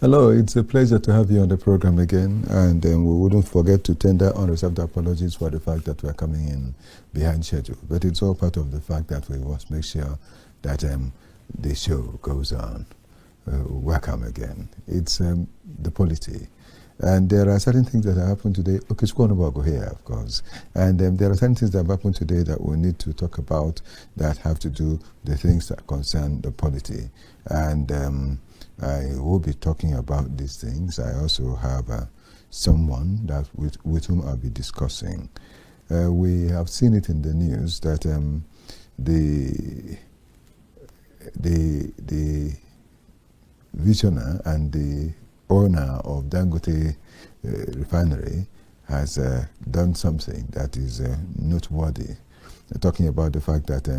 Hello, it's a pleasure to have you on the program again, and we wouldn't forget to tender unreserved apologies for the fact that we're coming in behind schedule. But it's all part of the fact that we must make sure that the show goes on. Welcome again. It's the polity. And there are certain things that have happened today. Okay, it's going to go here, of course. And there are certain things that have happened today that we need to talk about that have to do the things that concern the polity. And I will be talking about these things. I also have someone that with whom I'll be discussing. We have seen it in the news that the visionary and the owner of Dangote refinery has done something that is noteworthy. Talking about the fact that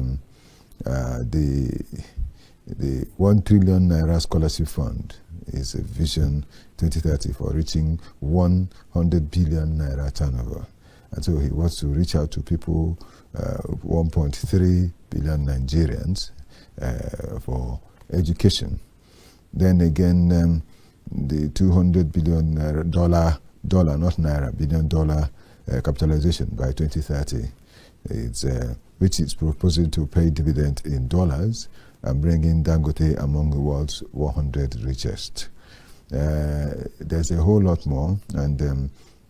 the 1 trillion naira scholarship fund is a vision 2030 for reaching 100 billion naira turnover. And so he wants to reach out to people, 1.3 billion Nigerians, for education. Then again, the 200 billion dollar, not naira, billion dollar capitalization by 2030, which is proposing to pay dividend in dollars and bringing Dangote among the world's 100 richest. There's a whole lot more, and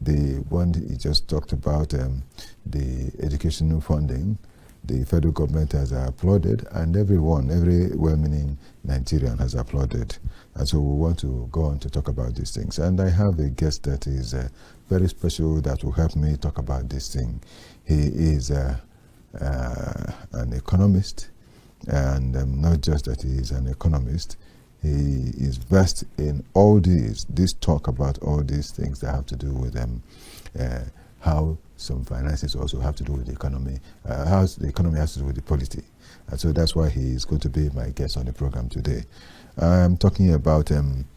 the one he just talked about, the educational funding, the federal government has applauded, and every well-meaning Nigerian has applauded. And so we want to go on to talk about these things. And I have a guest that is very special that will help me talk about this thing. He is an economist, and not just that he is an economist, he is versed in all this talk about all these things that have to do with how some finances also have to do with the economy, how the economy has to do with the polity. And so that's why he is going to be my guest on the program today. I'm talking about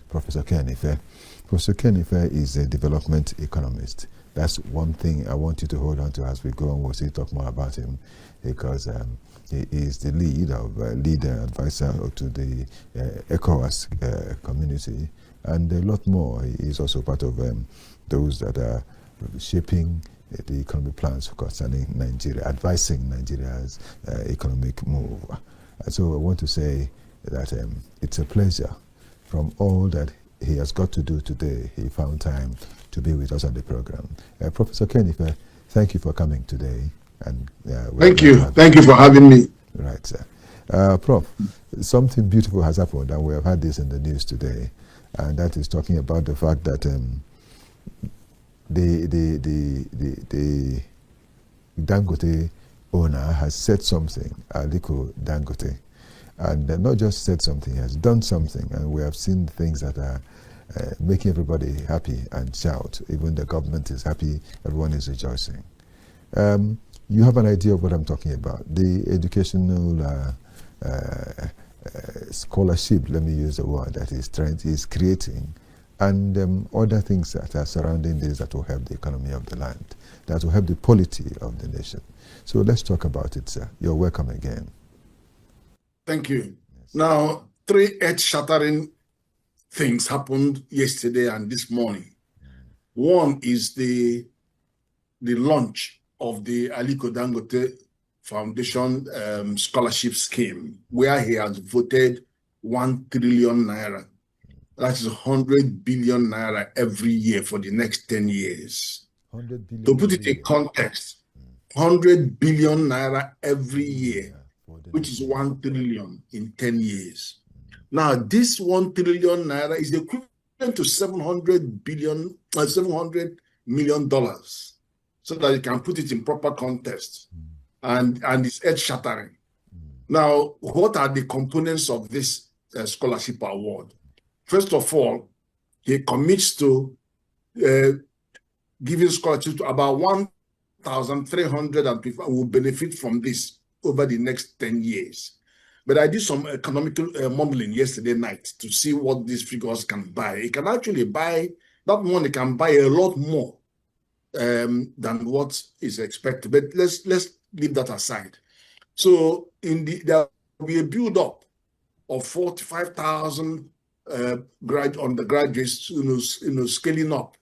Professor Ken Ife. Professor Ken Ife is a development economist. That's one thing I want you to hold on to as we go on. We'll see talk more about him, because he is the leader advisor to the ECOWAS community, and a lot more. He is also part of those that are shaping the economic plans concerning Nigeria, advising Nigeria's economic move. And so I want to say that it's a pleasure. From all that he has got to do today, he found time to be with us on the program. Professor Ken Ife, thank you for coming today. And thank you for having me. Right, sir. Prof, something beautiful has happened, and we have had this in the news today, and that is talking about the fact that the Dangote owner has said something, Aliko Dangote, and not just said something, he has done something, and we have seen things that are making everybody happy and shout. Even the government is happy, everyone is rejoicing. You have an idea of what I'm talking about. The educational scholarship, let me use the word, that he's creating, and other things that are surrounding this that will help the economy of the land, that will help the polity of the nation. So let's talk about it, sir. You're welcome again. Thank you. Yes. Now, 3 earth-shattering things happened yesterday and this morning. One is the launch of the Aliko Dangote Foundation scholarship scheme, where he has voted 1 trillion naira. That is 100 billion naira every year for the next 10 years. 100 billion to put it in context, 100 billion naira every year, which is 1 trillion in 10 years. Now, this 1 trillion naira is equivalent to $700 million, so that you can put it in proper context, and it's earth-shattering. Now, what are the components of this scholarship award? First of all, he commits to giving scholarship to about 1,300 people who will benefit from this over the next 10 years. But I did some economical modeling yesterday night to see what these figures can buy. It can actually buy, that money can buy a lot more than what is expected. But let's leave that aside. So there will be a build-up of 45,000 undergraduates, scaling up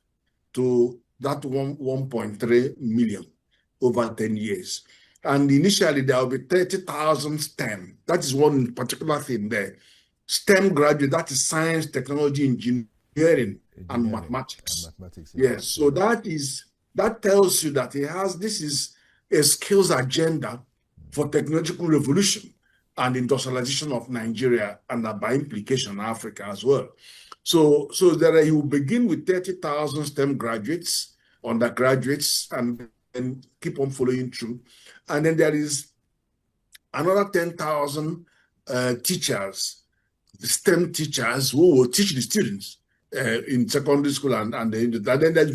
to that 1.3 million over 10 years. And initially, there will be 30,000 STEM. That is one particular thing there. STEM graduate, that is science, technology, engineering and mathematics. Yes, so that tells you that this is a skills agenda for technological revolution and industrialization of Nigeria, and by implication Africa as well. So there you begin with 30,000 STEM graduates, undergraduates, and then keep on following through. And then there is another 10,000 teachers, STEM teachers, who will teach the students in secondary school and then there's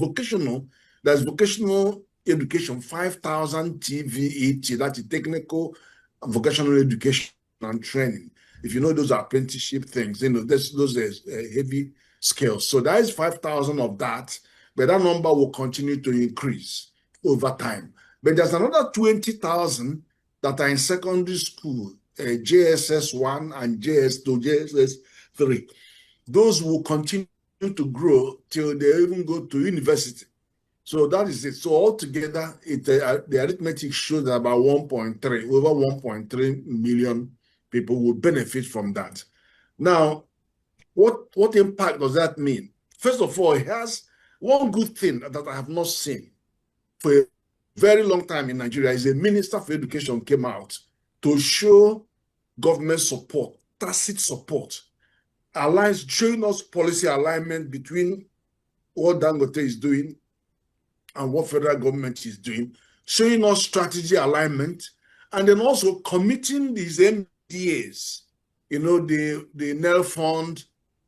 vocational education, 5,000 TVET, that is technical vocational education and training. If you know those apprenticeship things, those are heavy skills. So that is 5,000 of that, but that number will continue to increase over time. But there's another 20,000 that are in secondary school, JSS 1 and JS2, JSS 3. Those will continue to grow till they even go to university. So that is it. So altogether, the arithmetic shows that about over 1.3 million people will benefit from that. Now, what impact does that mean? First of all, it has one good thing that I have not seen for a very long time in Nigeria is a Minister for Education came out to show government support, tacit support, showing us policy alignment between what Dangote is doing and what federal government is doing, showing us strategy alignment, and then also committing these MDAs, the NEL Fund,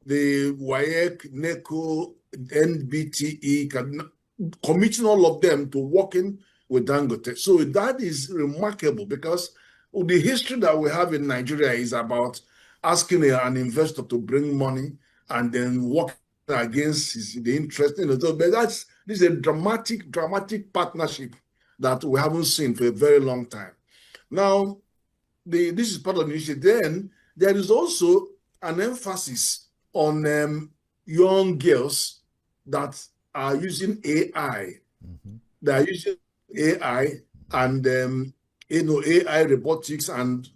the WAEC, NECO, NBTE, committing all of them to working with Dangote. So that is remarkable, because the history that we have in Nigeria is about asking an investor to bring money and then work against the interest. But this is a dramatic partnership that we haven't seen for a very long time. Now, this is part of the issue. Then there is also an emphasis on young girls that are using AI. Mm-hmm. They are using AI and AI robotics and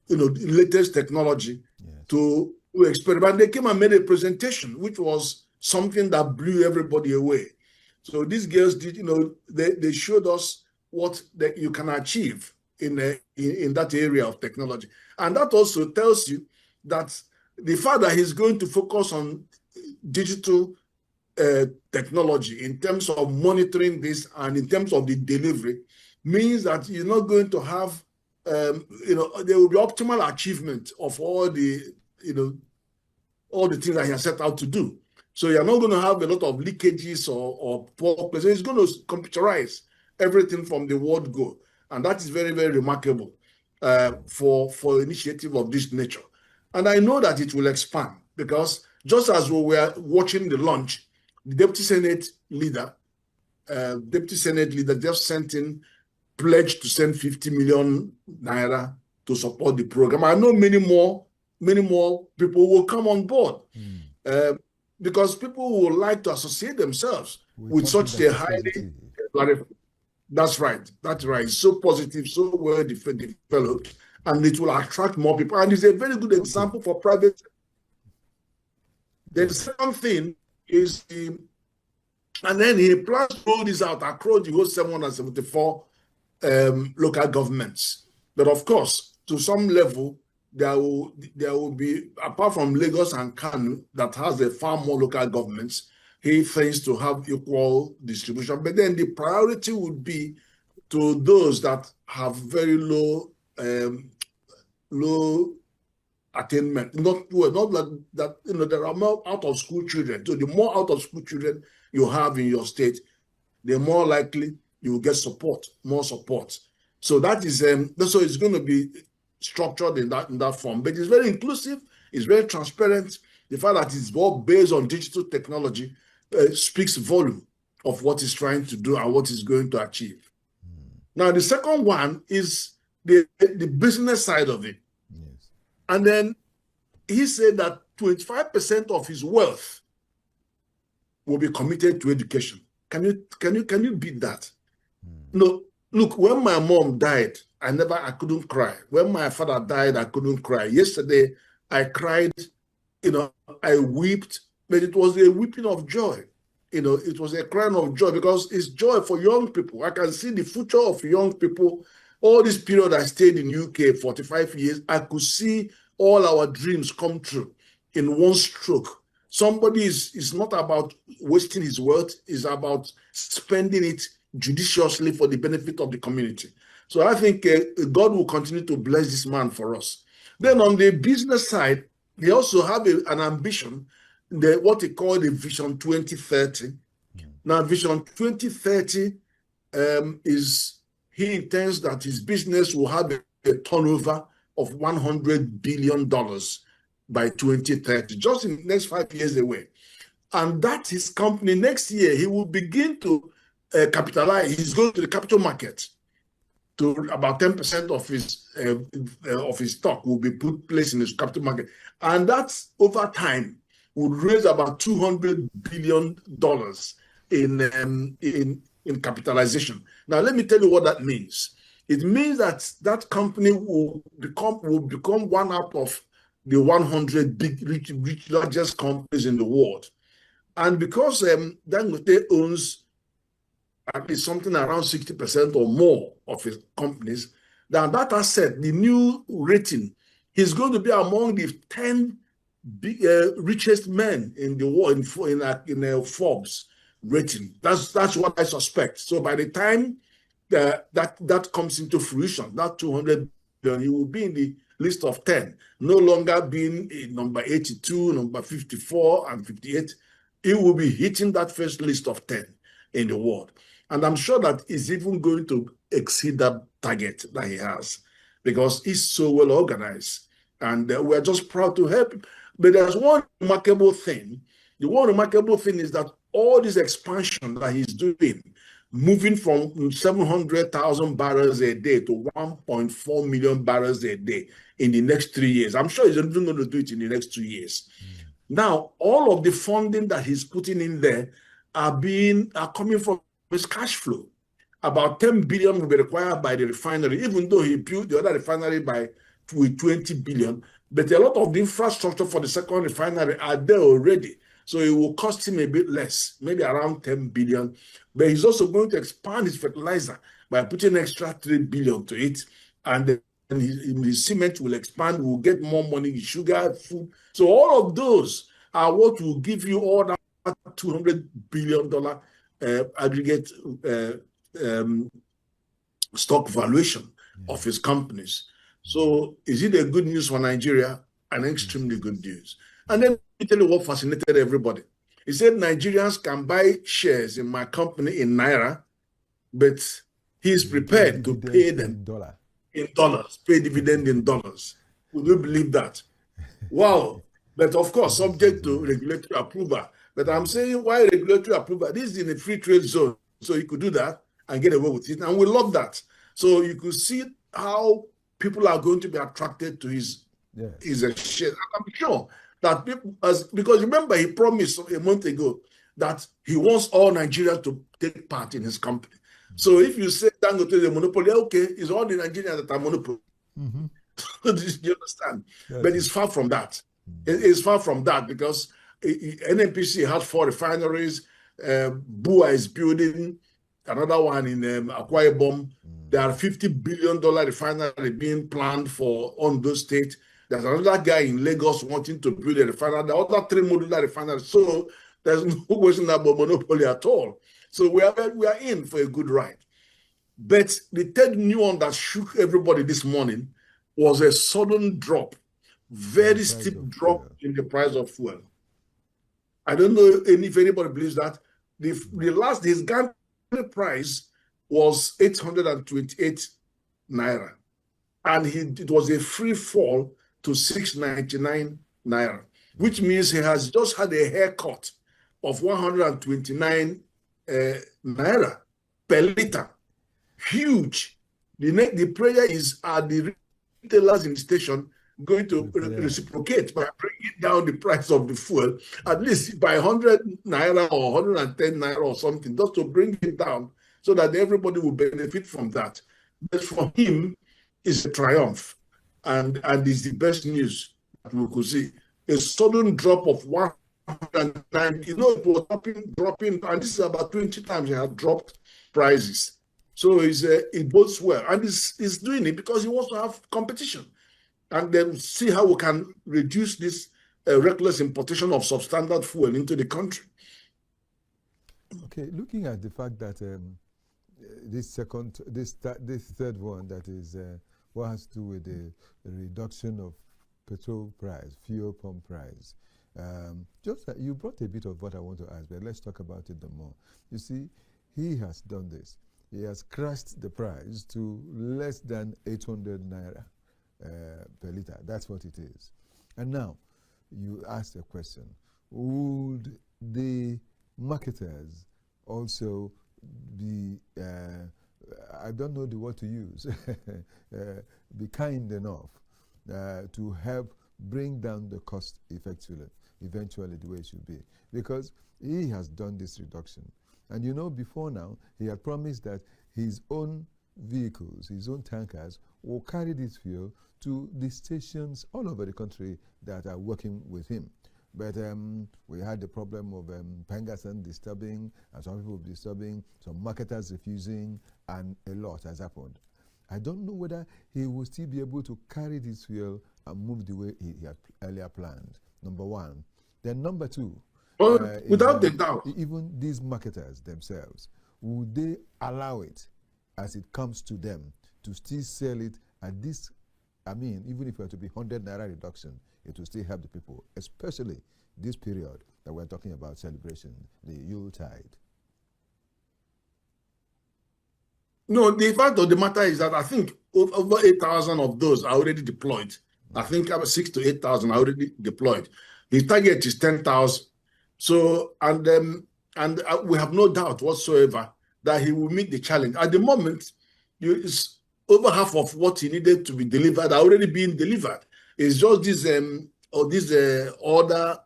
latest technology, yes, to experiment. They came and made a presentation, which was something that blew everybody away. So these girls did, they showed us what you can achieve in that area of technology. And that also tells you that the fact that he's going to focus on digital technology in terms of monitoring this and in terms of the delivery means that you're not going to have, there will be optimal achievement of all the things that he has set out to do. So you're not going to have a lot of leakages or poor places. It's going to computerize everything from the word go. And that is very, very remarkable for initiative of this nature. And I know that it will expand, because just as we were watching the launch, the Deputy Senate leader just sent in pledge to send 50 million naira to support the program. I know many more people will come on board. Because people would like to associate themselves with such a highly, that's right. It's so positive, so well developed, and it will attract more people. And it's a very good example for private. The second thing is and then he plans to roll this out across the whole 774 local governments. But of course, to some level, there will be, apart from Lagos and Kano, that has a far more local governments, he thinks to have equal distribution. But then the priority would be to those that have very low attainment. Not like that, there are more out of school children. So the more out of school children you have in your state, the more likely you will get more support. So that is so it's going to be structured in that form. But it's very inclusive, it's very transparent. The fact that it's all based on digital technology speaks volume of what it's trying to do and what it's going to achieve. Now, the second one is the business side of it. Yes. And then he said that 25% of his wealth will be committed to education. Can you beat that? No, look, when my mom died, I couldn't cry. When my father died, I couldn't cry. Yesterday, I cried, I wept, but it was a weeping of joy. It was a crying of joy because it's joy for young people. I can see the future of young people. All this period I stayed in UK, 45 years, I could see all our dreams come true in one stroke. Somebody is not about wasting his wealth, is about spending it judiciously for the benefit of the community. So I think God will continue to bless this man for us. Then on the business side, they also have an ambition, what they call the Vision 2030. Now, Vision 2030 is he intends that his business will have a turnover of $100 billion by 2030, just in the next 5 years away. And that his company next year, he will begin to capitalize. He's going to the capital market to about 10% of his stock will be placed in his capital market. And that's over time would raise about $200 billion in capitalization. Now, let me tell you what that means. It means that that company will become one out of the 100 big, largest companies in the world. And because Dangote owns at least something around 60% or more of his companies, that asset, the new rating, he's going to be among the 10 richest men in the world in Forbes rating. That's what I suspect. So by the time that comes into fruition, that 200 billion, he will be in the list of 10, no longer being number 82, number 54, and 58. He will be hitting that first list of 10 in the world. And I'm sure that he's even going to exceed that target that he has because he's so well organized. And we're just proud to help him. But there's one remarkable thing. The one remarkable thing is that all this expansion that he's doing, moving from 700,000 barrels a day to 1.4 million barrels a day in the next 3 years. I'm sure he's even going to do it in the next 2 years. Now, all of the funding that he's putting in there are coming from his cash flow. About 10 billion will be required by the refinery, even though he built the other refinery with 20 billion. But a lot of the infrastructure for the second refinery are there already. So it will cost him a bit less, maybe around 10 billion. But he's also going to expand his fertilizer by putting extra 3 billion to it. And his cement will expand, will get more money, sugar, food. So all of those are what will give you all that $200 billion aggregate stock valuation of his companies. So is it a good news for Nigeria? An extremely good news. And then let me tell you what fascinated everybody. He said Nigerians can buy shares in my company in Naira, but he's prepared to pay them in dollars, pay dividend in dollars. Would you believe that? Wow. But of course, subject to regulatory approval. But I'm saying, why regulatory approval? This is in a free trade zone. So you could do that and get away with it. And we love that. So you could see how people are going to be attracted to his shares. I'm sure that people, because remember, he promised a month ago that he wants all Nigerians to take part in his company. So if you say Dangote is a monopoly, okay, it's all the Nigerians that are monopoly. Do you understand? Yes. But it's far from that. It's far from that because NNPC has 4 refineries. BUA is building another one in Akwa Ibom. There are $50 billion refinery being planned for Ondo State. There's another guy in Lagos wanting to build a refinery. The other 3 modular refineries. So there's no question about monopoly at all. So we are in for a good ride. But the third new one that shook everybody this morning was a sudden drop, very steep drop in the price of fuel. I don't know if anybody believes that. His Ghana price was 828 naira, and it was a free fall to 699 naira, which means he has just had a haircut of 129 naira per liter. Huge. The prayer is the retailers in the station going to reciprocate by bringing down the price of the fuel, at least by 100 naira or 110 naira or something, just to bring it down so that everybody will benefit from that. But for him, it's a triumph, and it's the best news that we could see. A sudden drop of 190, it was dropping, and this is about 20 times he had dropped prices. So it bodes well, and he's doing it because he wants to have competition, and then see how we can reduce this reckless importation of substandard fuel into the country. Okay, looking at the fact that this third one, that is what has to do with the reduction of petrol price, fuel pump price. You brought a bit of what I want to ask, but let's talk about it more. You see, he has done this. He has crashed the price to less than 800 naira per liter. That's what it is. And now, you asked a question. Would the marketers also be, I don't know the word to use, be kind enough to help bring down the cost eventually the way it should be? Because he has done this reduction. And before now, he had promised that his own vehicles, his own tankers, will carry this fuel to the stations all over the country that are working with him. But we had the problem of Pengassan disturbing, and some people disturbing, some marketers refusing, and a lot has happened. I don't know whether he will still be able to carry this fuel and move the way he had earlier planned, number one. Then number two, without a doubt, even these marketers themselves, would they allow it as it comes to them to still sell it at this? I mean, even if it were to be 100 naira reduction, it will still help the people, especially this period that we're talking about celebration, the Yuletide. No, the fact of the matter is that I think over 8,000 of those are already deployed. I think about 6,000 to 8,000 are already deployed. The target is 10,000. So, and we have no doubt whatsoever that he will meet the challenge. At the moment, it's over half of what he needed to be delivered are already being delivered. It's just these other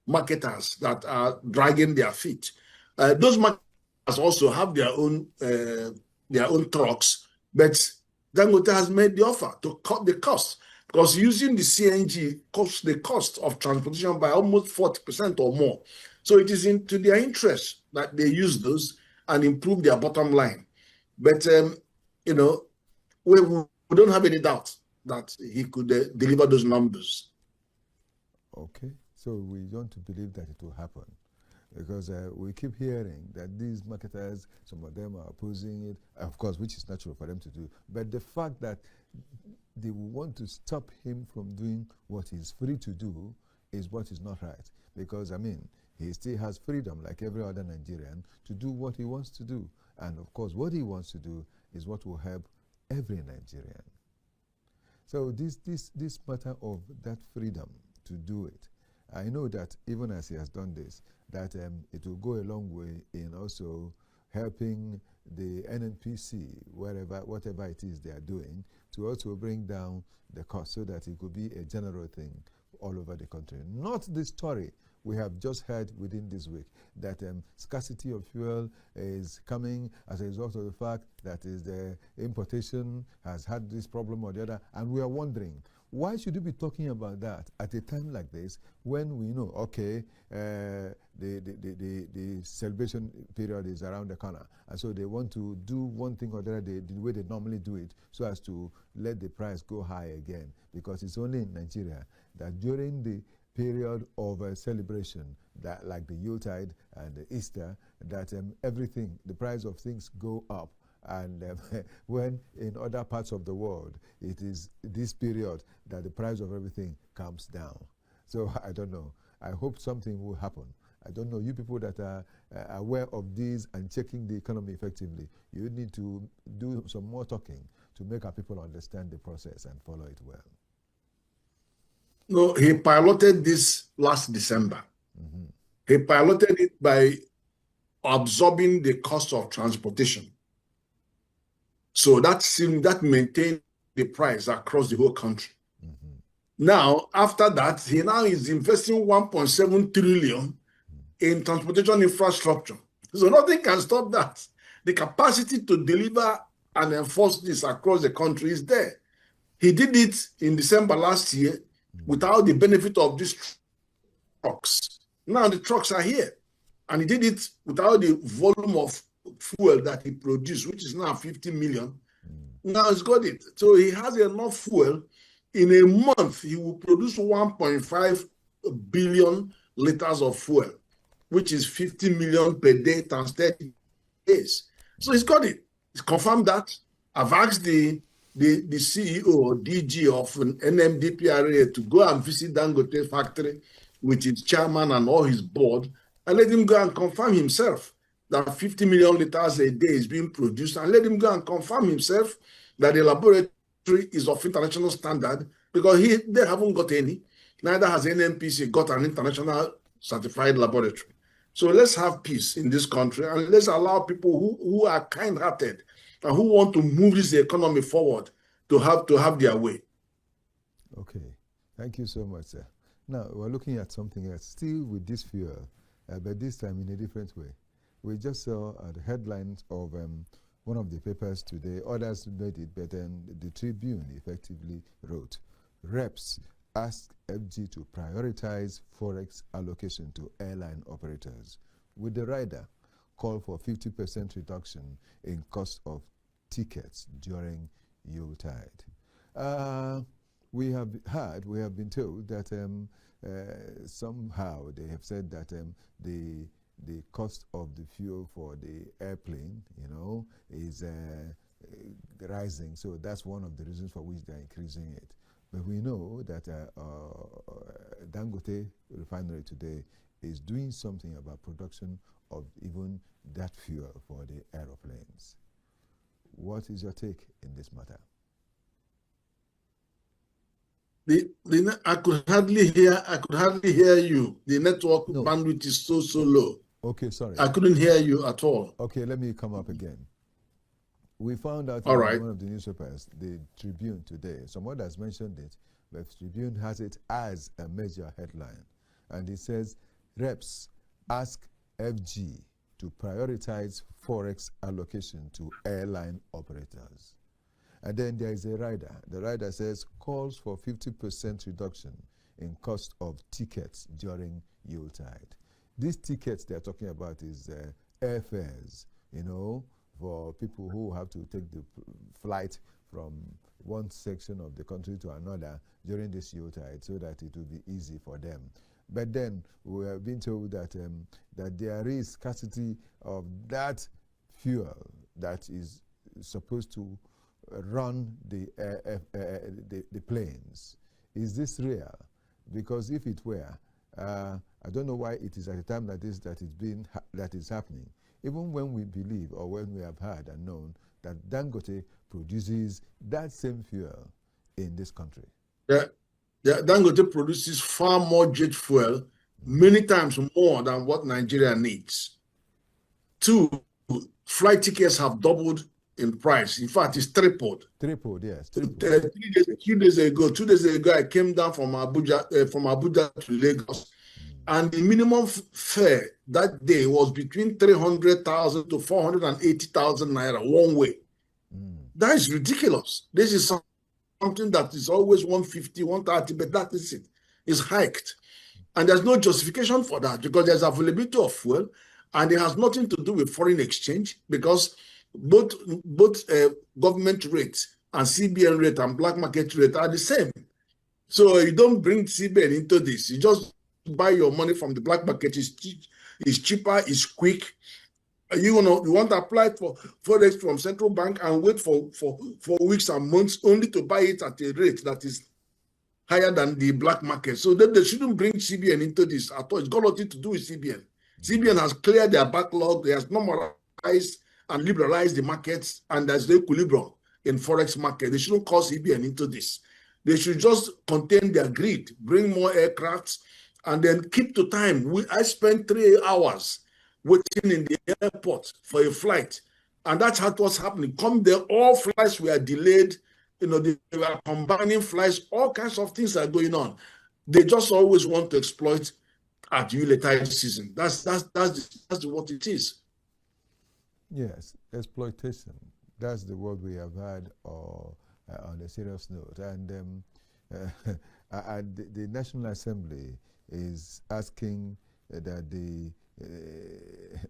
marketers that are dragging their feet. Those marketers also have their own trucks, but Dangote has made the offer to cut the cost, because using the CNG costs the cost of transportation by almost 40% or more. So it is into their interest that they use those and improve their bottom line. But we don't have any doubt that he could deliver those numbers. Okay, so we want to believe that it will happen, because we keep hearing that these marketers, some of them are opposing it, of course, which is natural for them to do. But the fact that they want to stop him from doing what he's free to do is what is not right. Because, I mean, he still has freedom, like every other Nigerian, to do what he wants to do. And, of course, what he wants to do is what will help every Nigerian. So this matter of that freedom to do it, I know that even as he has done this, that it will go a long way in also helping the NNPC, whatever it is they are doing, to also bring down the cost so that it could be a general thing all over the country. Not the story we have just heard within this week, that scarcity of fuel is coming as a result of the fact that is the importation has had this problem or the other, and we are wondering, why should you be talking about that at a time like this when we know, okay, the celebration period is around the corner, and so they want to do one thing or the other the way they normally do it, so as to let the price go high again, because it's only in Nigeria that during the period of celebration, that like the Yuletide and the Easter, that everything, the price of things go up. And when in other parts of the world, it is this period that the price of everything comes down. So I don't know. I hope something will happen. I don't know. You people that are aware of these and checking the economy effectively, you need to do some more talking to make our people understand the process and follow it well. No, he piloted this last December. Mm-hmm. He piloted it by absorbing the cost of transportation. So that maintained the price across the whole country. Now, after that, he now is investing 1.7 trillion in transportation infrastructure. So nothing can stop that. The capacity to deliver and enforce this across the country is there. He did it in December last year without the benefit of these trucks. Now the trucks are here. And he did it without the volume of fuel that he produced, which is now 50 million. Now he's got it. So he has enough fuel. In a month, he will produce 1.5 billion liters of fuel, which is 50 million per day times 30 days. So he's got it. He's confirmed that. I've asked the CEO or DG of an NMDPRA to go and visit Dangote factory with his chairman and all his board and let him go and confirm himself that 50 million liters a day is being produced, and let him go and confirm himself that the laboratory is of international standard, because they haven't got any. Neither has NNPC got an international certified laboratory. So let's have peace in this country, and let's allow people who are kind-hearted and who want to move this economy forward to have their way. Okay, thank you so much, sir. Now we're looking at something else, still with this fuel, but this time in a different way. We just saw the headlines of one of the papers today. Others made it, but then the Tribune effectively wrote, "Reps ask FG to prioritize forex allocation to airline operators," with the rider call for 50% reduction in cost of tickets during Yuletide. We have been told that somehow they have said that the cost of the fuel for the airplane, is rising. So that's one of the reasons for which they're increasing it. But we know that Dangote refinery today is doing something about production of even that fuel for the aeroplanes. What is your take in this matter? I could hardly hear you. The network bandwidth is so low. Okay, sorry. I couldn't hear you at all. Okay, let me come up again. We found out in one of the newspapers, the Tribune today. Some others mentioned it, but Tribune has it as a major headline. And it says, "Reps ask FG to prioritize forex allocation to airline operators." And then there is a rider. The rider says, "Calls for 50% reduction in cost of tickets during Yuletide." These tickets they're talking about is airfares, for people who have to take the flight from one section of the country to another during this Yuletide, so that it will be easy for them. But then we have been told that that there is scarcity of that fuel that is supposed to run the planes. Is this real? Because if it were, I don't know why it is at a time like this that is happening. Even when we believe, or when we have heard and known, that Dangote produces that same fuel in this country. Yeah, Dangote produces far more jet fuel, many times more than what Nigeria needs. 2, flight tickets have doubled in price. In fact, it's tripled. Tripled, yes. 2 days ago, I came down from Abuja to Lagos, and the minimum fare that day was between 300,000 to 480,000 naira one way. That is ridiculous. This is something that is always 150, 130, but that is it. It's hiked. And there's no justification for that, because there's availability of fuel, and it has nothing to do with foreign exchange, because both government rates and CBN rate and black market rate are the same. So you don't bring CBN into this. You just buy your money from the black market. It's cheaper, it's quick. You want to apply for forex from central bank and wait for weeks and months only to buy it at a rate that is higher than the black market. So they shouldn't bring CBN into this at all. It's got nothing to do with CBN. CBN has cleared their backlog. They has normalized and liberalized the markets, and there's the equilibrium in forex market. They shouldn't call CBN into this. They should just contain their greed, bring more aircrafts, and then keep to time. I spent 3 hours waiting in the airport for a flight, and that's what's happening. Come there, all flights were delayed they were combining flights, all kinds of things are going on. They just always want to exploit at Yuletide season. That's what it is. Yes, exploitation. That's the word we have had on a serious note. And the National Assembly is asking that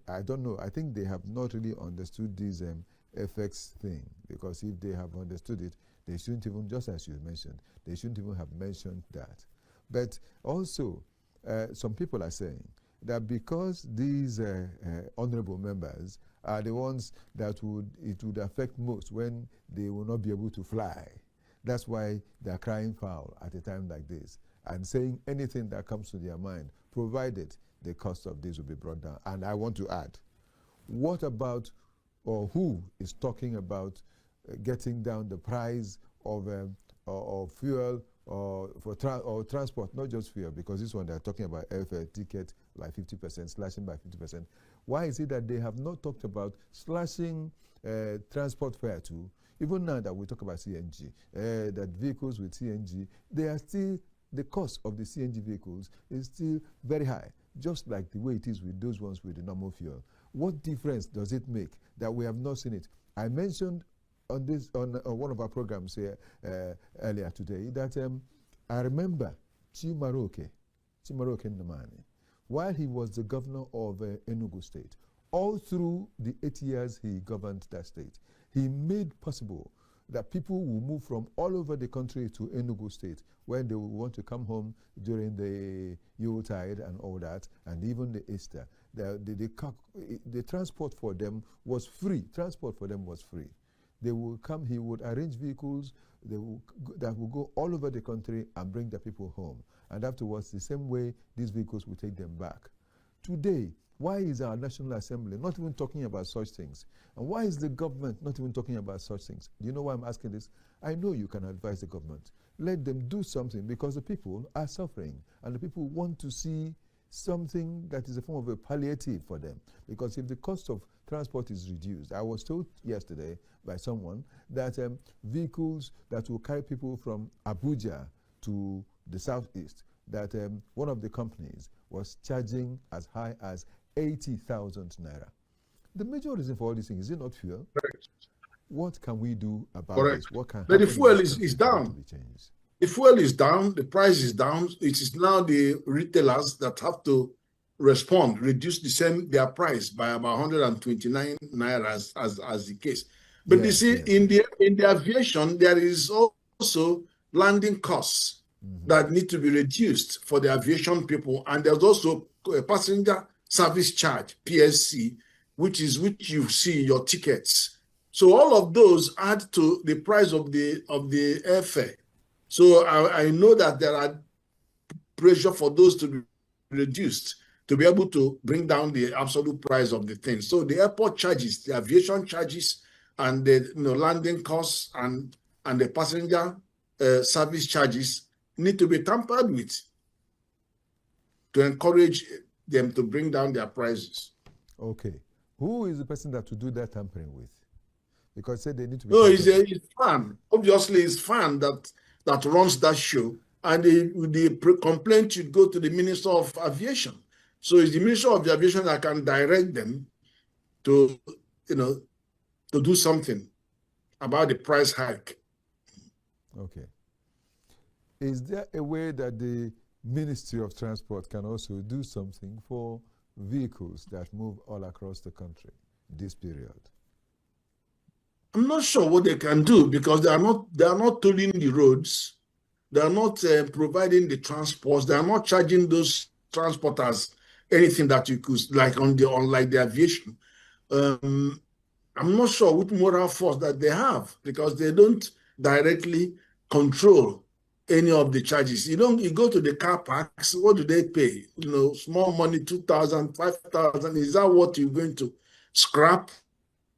I don't know, I think they have not really understood this FX thing, because if they have understood it, they shouldn't even, just as you mentioned, they shouldn't even have mentioned that. But also, some people are saying that because these honorable members are the ones that it would affect most when they will not be able to fly. That's why they're crying foul at a time like this and saying anything that comes to their mind, provided the cost of this will be brought down. And I want to add, what about, or who is talking about getting down the price of fuel or transport, not just fuel, because this one they're talking about airfare ticket by 50%, slashing by 50%. Why is it that they have not talked about slashing transport fare too? Even now that we talk about CNG, that vehicles with CNG, they are still, the cost of the CNG vehicles is still very high, just like the way it is with those ones with the normal fuel. What difference does it make that we have not seen it? I mentioned on one of our programs here earlier today that I remember Chimaroke Ndamani, while he was the governor of Enugu State, all through the 8 years he governed that state, he made possible that people will move from all over the country to Enugu State when they will want to come home during the Yuletide and all that, and even the Easter. The transport for them was free. Transport for them was free. They will come, he would arrange vehicles that will go all over the country and bring the people home. And afterwards, the same way, these vehicles will take them back. Today, why is our National Assembly not even talking about such things? And why is the government not even talking about such things? Do you know why I'm asking this? I know you can advise the government. Let them do something, because the people are suffering and the people want to see something that is a form of a palliative for them. Because if the cost of transport is reduced, I was told yesterday by someone that vehicles that will carry people from Abuja to the southeast, that one of the companies was charging as high as 80,000 naira. The major reason for all these things, is it not fuel? Correct. What can we do about Correct. this? What can But happen? the fuel is down. To be changed? The fuel is down, the price is down. It is now the retailers that have to respond, reduce their price by about 129 naira as the case. But yes, you see, yes, in the aviation, there is also landing costs that need to be reduced for the aviation people, and there's also a passenger service charge, PSC, which you see in your tickets. So all of those add to the price of the airfare. So I know that there are pressure for those to be reduced to be able to bring down the absolute price of the thing. So the airport charges, the aviation charges, and the landing costs and the passenger service charges need to be tampered with to encourage them to bring down their prices. Okay. Who is the person that to do that tampering with? Because said they need to be. No, it's FAN. Obviously, it's FAN that runs that show, and the complaint should go to the Minister of Aviation. So it's the Minister of Aviation that can direct them to, to do something about the price hike. Okay. Is there a way that the Ministry of Transport can also do something for vehicles that move all across the country this period? I'm not sure what they can do, because they are not tolling the roads, they are not providing the transports, they are not charging those transporters anything that you could, like unlike the aviation. I'm not sure what moral force that they have, because they don't directly control any of the charges. You go to the car parks, what do they pay? Small money, 2,000, 5,000. Is that what you're going to scrap?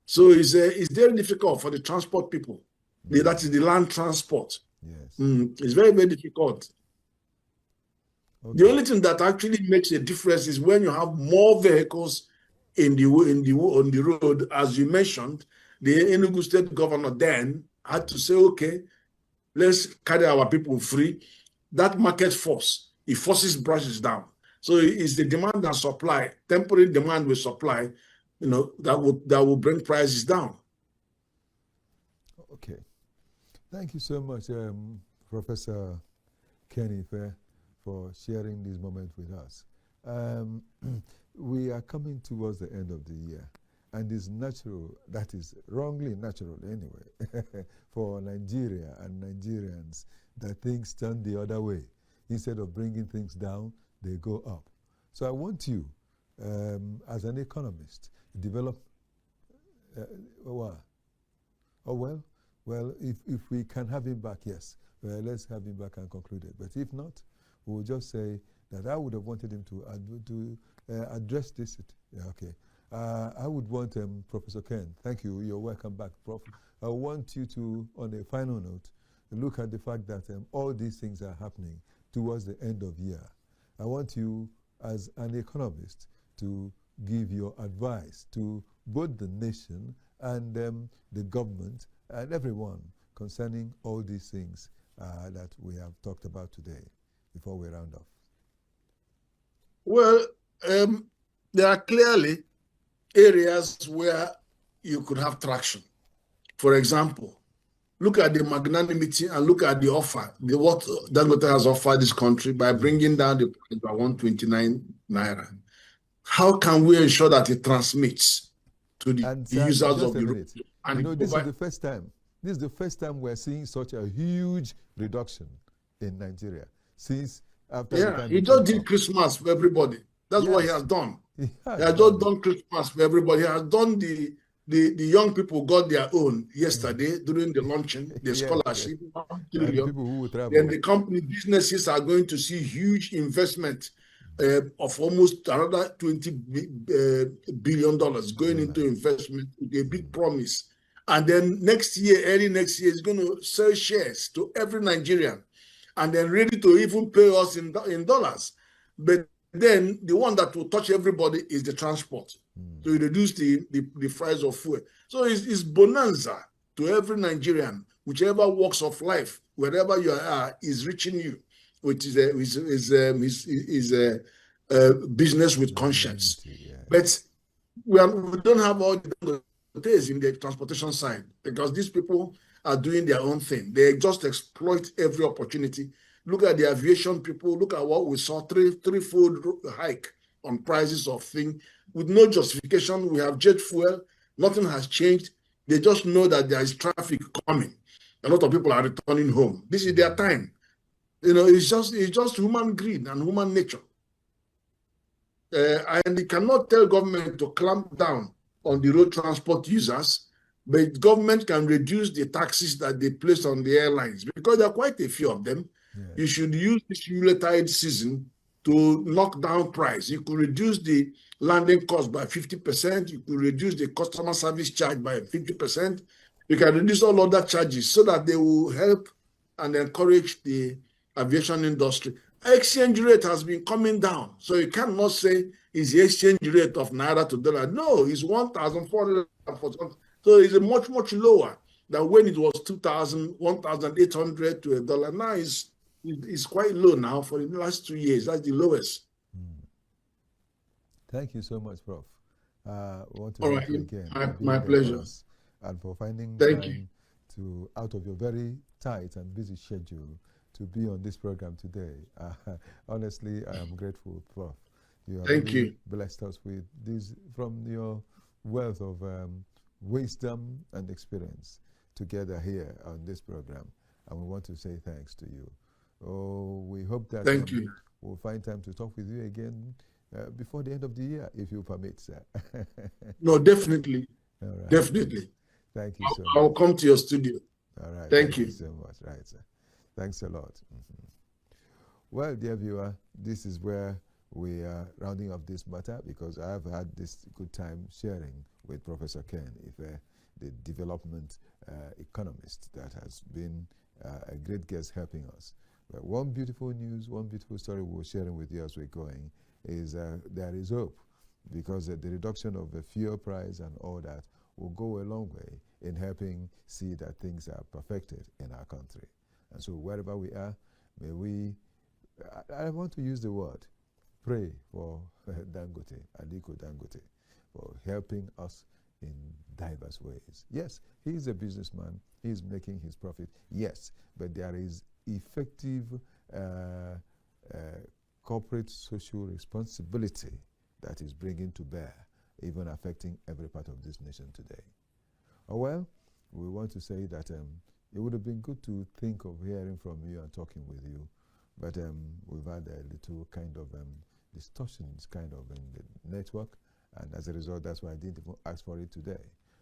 So it's very difficult for the transport people. Yes. That is the land transport. Yes. It's very, very difficult. Okay. The only thing that actually makes a difference is when you have more vehicles on the road. As you mentioned, the Enugu State governor then had to say, okay, let's carry our people free. That market force, it forces prices down. So it's the demand and supply, temporary demand with supply, that will bring prices down. Okay. Thank you so much, Professor Kenny, for sharing this moment with us. We are coming towards the end of the year, and it's natural, that is wrongly natural anyway, for Nigeria and Nigerians that things turn the other way. Instead of bringing things down, they go up. So I want you, as an economist, develop, well, if we can have him back, yes, let's have him back and conclude it. But if not, we'll just say that I would have wanted him to address this. Yeah, okay. I would want Professor Ken. Thank you. You're welcome back, Prof. I want you to, on a final note, look at the fact that all these things are happening towards the end of year. I want you, as an economist, to give your advice to both the nation and the government and everyone concerning all these things that we have talked about today before we round off. Well, there are clearly areas where you could have traction. For example, look at the magnanimity and look at the offer, what Dangote has offered this country by bringing down the price by 129 naira. How can we ensure that it transmits to the users of the road? And this is the first time. This is the first time we're seeing such a huge reduction in Nigeria since after. Yeah, he just did Christmas for everybody. That's what he has done. He has just done Christmas for everybody. He has done the young people got their own yesterday during the launching, the scholarship. People who will travel. Then the company businesses are going to see huge investment of almost another $20 billion going into investment with a big promise. And then next year, early next year, is going to sell shares to every Nigerian and then ready to even pay us in dollars. But then the one that will touch everybody is the transport to reduce the price of fuel. So it's bonanza to every Nigerian, whichever walks of life, wherever you are, is reaching you, which is a business with conscience. Yeah. But we don't have all the days in the transportation side because these people are doing their own thing. They just exploit every opportunity. Look at the aviation people. Look at what we saw, threefold hike on prices of things with no justification. We have jet fuel. Nothing has changed. They just know that there is traffic coming. A lot of people are returning home. This is their time. It's just human greed and human nature. And you cannot tell government to clamp down on the road transport users, but government can reduce the taxes that they place on the airlines because there are quite a few of them. Yeah. You should use this Yuletide season to knock down price. You could reduce the landing cost by 50%. You could reduce the customer service charge by 50%. You can reduce all other charges so that they will help and encourage the aviation industry. Exchange rate has been coming down. So you cannot say it's the exchange rate of Naira to dollar. No, it's 1,440. So it's much, much lower than when it was 2,000, 1,800 to $1. Now it's quite low now for the last 2 years. That's the lowest. Thank you so much, Prof. I want to thank you again. My pleasure. And for finding time to, out of your very tight and busy schedule, to be on this program today. Honestly, I am grateful, Prof. You have really blessed us with this from your wealth of wisdom and experience together here on this program. And we want to say thanks to you. Oh, we hope that we'll find time to talk with you again before the end of the year, if you permit, sir. No, definitely. All right. Definitely. Thank you so much. I'll come to your studio. All right. Thank you so much. Right, sir. Thanks a lot. Well, dear viewer, this is where we are rounding up this matter because I have had this good time sharing with Professor Ken, the development economist that has been a great guest helping us. But one beautiful news, one beautiful story we're sharing with you as we're going is there is hope because the reduction of the fuel price and all that will go a long way in helping see that things are perfected in our country. And so wherever we are, may we, I want to use the word, pray for Dangote, Aliko Dangote, for helping us in diverse ways. Yes, he is a businessman. He is making his profit. Yes, but there is effective corporate social responsibility that is bringing to bear, even affecting every part of this nation today. Oh, well, we want to say that it would have been good to think of hearing from you and talking with you, but we've had a little kind of distortions kind of in the network, and as a result, that's why I didn't even ask for it today.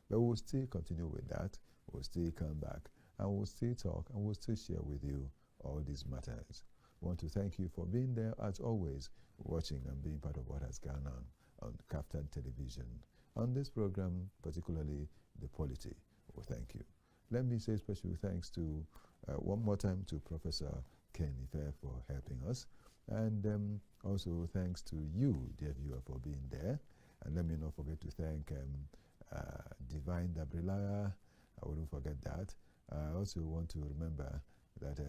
But we'll still continue with that. We'll still come back, and we'll still talk, and we'll still share with you all these matters. We want to thank you for being there, as always, watching and being part of what has gone on Kaftan Television. On this program, particularly The Polity, we thank you. Let me say special thanks to, one more time, to Professor Ken Ife for helping us. And also thanks to you, dear viewer, for being there. And let me not forget to thank Divine Dabrilaya. I wouldn't forget that. I also want to remember that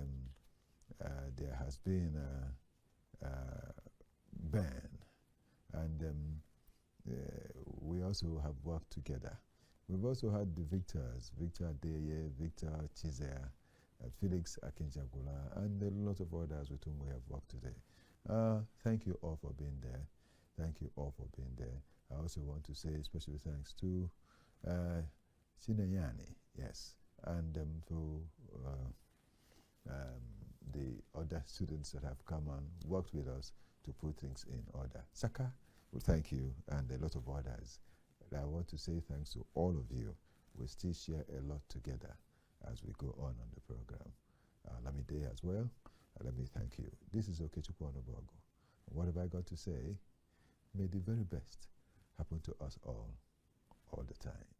there has been Ben, and we also have worked together. We've also had the Victors, Victor Adeye, Victor Chizea, Felix Akinjagula, and a lot of others with whom we have worked today. Thank you all for being there. Thank you all for being there. I also want to say special thanks to Chineyani, yes, and for the other students that have come and worked with us to put things in order. Saka, well, thank you, and a lot of others. And I want to say thanks to all of you. We still share a lot together as we go on the program. Lamide as well, let me thank you. This is Okechukwu Onobogo. What have I got to say? May the very best happen to us all the time.